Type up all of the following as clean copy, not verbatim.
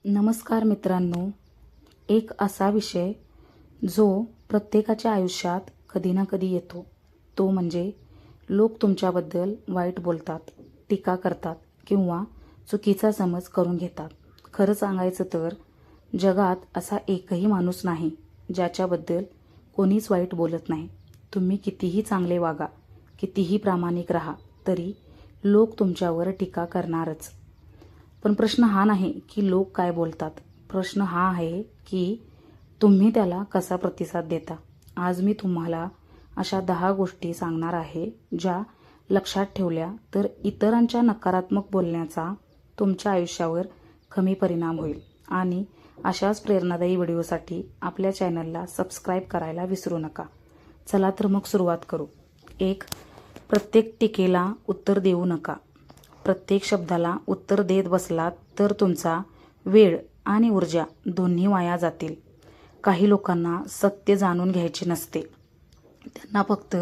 नमस्कार मित्रांनो, एक असा विषय जो प्रत्येकाच्या आयुष्यात कधी ना कधी येतो, तो म्हणजे लोक तुमच्याबद्दल वाईट बोलतात, टीका करतात किंवा चुकीचा समज करून घेतात. खरं सांगायचं तर जगात असा एकही माणूस नाही ज्याच्याबद्दल कोणीच वाईट बोलत नाही. तुम्ही कितीही चांगले वागा, कितीही प्रामाणिक राहा, तरी लोक तुमच्यावर टीका करणारच. पण प्रश्न हा नाही की लोक काय बोलतात, प्रश्न हा आहे की तुम्ही त्याला कसा प्रतिसाद देता. आज मी तुम्हाला अशा 10 गोष्टी सांगणार आहे ज्या लक्षात ठेवल्या तर इतरांच्या नकारात्मक बोलण्याचा तुमच्या आयुष्यावर कमी परिणाम होईल. आणि अशाच प्रेरणादायी व्हिडिओसाठी आपल्या चॅनलला सबस्क्राईब करायला विसरू नका. चला तर मग सुरुवात करू. 1. प्रत्येक टीकेला उत्तर देऊ नका. प्रत्येक शब्दाला उत्तर देत बसलात तर तुमचा वेळ आणि ऊर्जा दोन्ही वाया जातील. काही लोकांना सत्य जाणून घ्यायचे नसते, त्यांना फक्त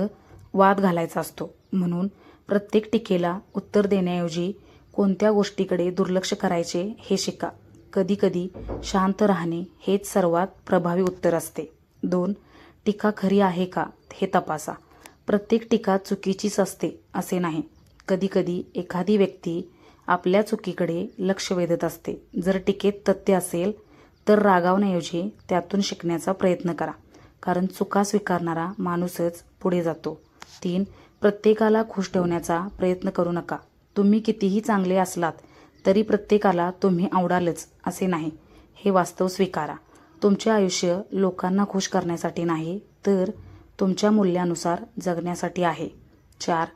वाद घालायचा असतो. म्हणून प्रत्येक टीकेला उत्तर देण्याऐवजी कोणत्या गोष्टीकडे दुर्लक्ष करायचे हे शिका. कधीकधी शांत राहणे हेच सर्वात प्रभावी उत्तर असते. 2. टीका खरी आहे का हे तपासा. प्रत्येक टीका चुकीचीच असते असे नाही. कधीकधी एखादी व्यक्ती आपल्या चुकीकडे लक्ष वेधत असते. जर टीकेत तथ्य असेल तर रागावण्याऐवजी त्यातून शिकण्याचा प्रयत्न करा, कारण चुका स्वीकारणारा माणूसच पुढे जातो. 3. प्रत्येकाला खुश ठेवण्याचा प्रयत्न करू नका. तुम्ही कितीही चांगले असलात तरी प्रत्येकाला तुम्ही आवडालच असे नाही, हे वास्तव स्वीकारा. तुमचे आयुष्य लोकांना खुश करण्यासाठी नाही तर तुमच्या मूल्यानुसार जगण्यासाठी आहे. 4.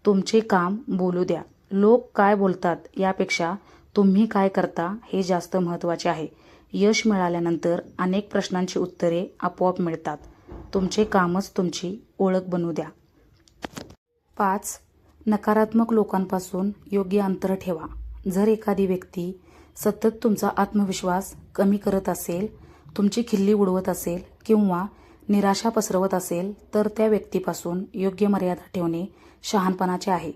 तुमचे काम बोलू द्या. लोक काय बोलतात यापेक्षा तुम्ही काय करता हे जास्त महत्त्वाचे आहे. यश मिळाल्यानंतर अनेक प्रश्नांची उत्तरे आपोआप मिळतात. तुमचे कामच तुमची ओळख बनवू द्या. 5. नकारात्मक लोकांपासून योग्य अंतर ठेवा. जर एखादी व्यक्ती सतत तुमचा आत्मविश्वास कमी करत असेल, तुमची खिल्ली उडवत असेल किंवा निराशा पसरवत असेल तर त्या व्यक्तीपासून योग्य मर्यादा ठेवणे शहाणपणाचे आहे.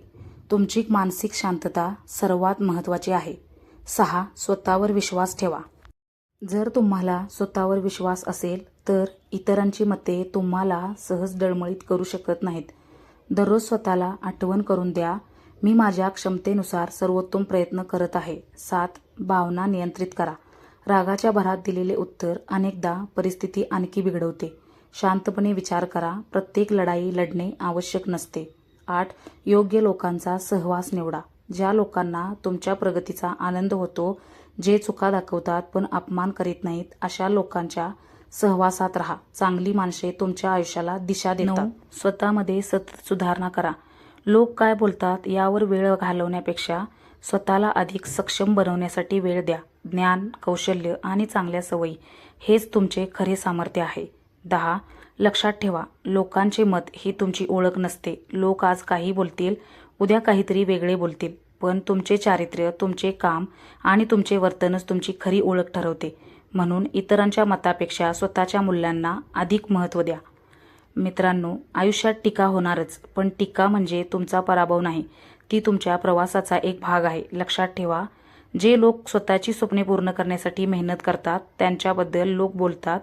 तुमची मानसिक शांतता सर्वात महत्त्वाची आहे. 6. स्वतःवर विश्वास ठेवा. जर तुम्हाला स्वतःवर विश्वास असेल तर इतरांची मते तुम्हाला सहज डळमळीत करू शकत नाहीत. दररोज स्वतःला आठवण करून द्या, मी माझ्या क्षमतेनुसार सर्वोत्तम प्रयत्न करत आहे. 7. भावना नियंत्रित करा. रागाच्या भरात दिलेले उत्तर अनेकदा परिस्थिती आणखी बिघडवते. शांतपणे विचार करा. प्रत्येक लढाई लढणे आवश्यक नसते. 8. योग्य लोकांचा सहवास निवडा. ज्या लोकांना तुमच्या प्रगतीचा आनंद होतो, जे चुका दाखवतात पण अपमान करीत नाहीत, अशा लोकांच्या सहवासात राहा. चांगली माणसे तुमच्या आयुष्याला दिशा देतात. 9. स्वतःमध्ये सतत सुधारणा करा. लोक काय बोलतात यावर वेळ घालवण्यापेक्षा स्वतःला अधिक सक्षम बनवण्यासाठी वेळ द्या. ज्ञान, कौशल्य आणि चांगल्या सवयी हेच तुमचे खरे सामर्थ्य आहे. 10. लक्षात ठेवा, लोकांचे मत ही तुमची ओळख नसते. लोक आज काही बोलतील, उद्या काहीतरी वेगळे बोलतील, पण तुमचे चारित्र्य, तुमचे काम आणि तुमचे वर्तनच तुमची खरी ओळख ठरवते. म्हणून इतरांच्या मतापेक्षा स्वतःच्या मूल्यांना अधिक महत्त्व द्या. मित्रांनो, आयुष्यात टीका होणारच, पण टीका म्हणजे तुमचा पराभव नाही, ती तुमच्या प्रवासाचा एक भाग आहे. लक्षात ठेवा, जे लोक स्वतःची स्वप्ने पूर्ण करण्यासाठी मेहनत करतात त्यांच्याबद्दल लोक बोलतात,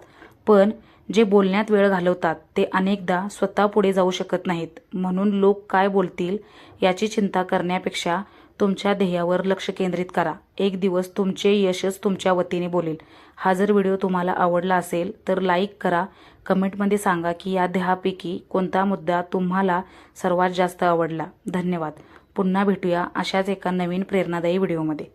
पण जे बोलण्यात वेळ घालवतात ते अनेकदा स्वतः पुढे जाऊ शकत नाहीत. म्हणून लोक काय बोलतील याची चिंता करण्यापेक्षा तुमच्या ध्येयावर लक्ष केंद्रित करा. एक दिवस तुमचे यशच तुमच्या वतीने बोलेल. हा जर व्हिडिओ तुम्हाला आवडला असेल तर लाईक करा. कमेंटमध्ये सांगा की या 10पैकी कोणता मुद्दा तुम्हाला सर्वात जास्त आवडला. धन्यवाद. पुन्हा भेटूया अशाच एका नवीन प्रेरणादायी व्हिडिओमध्ये.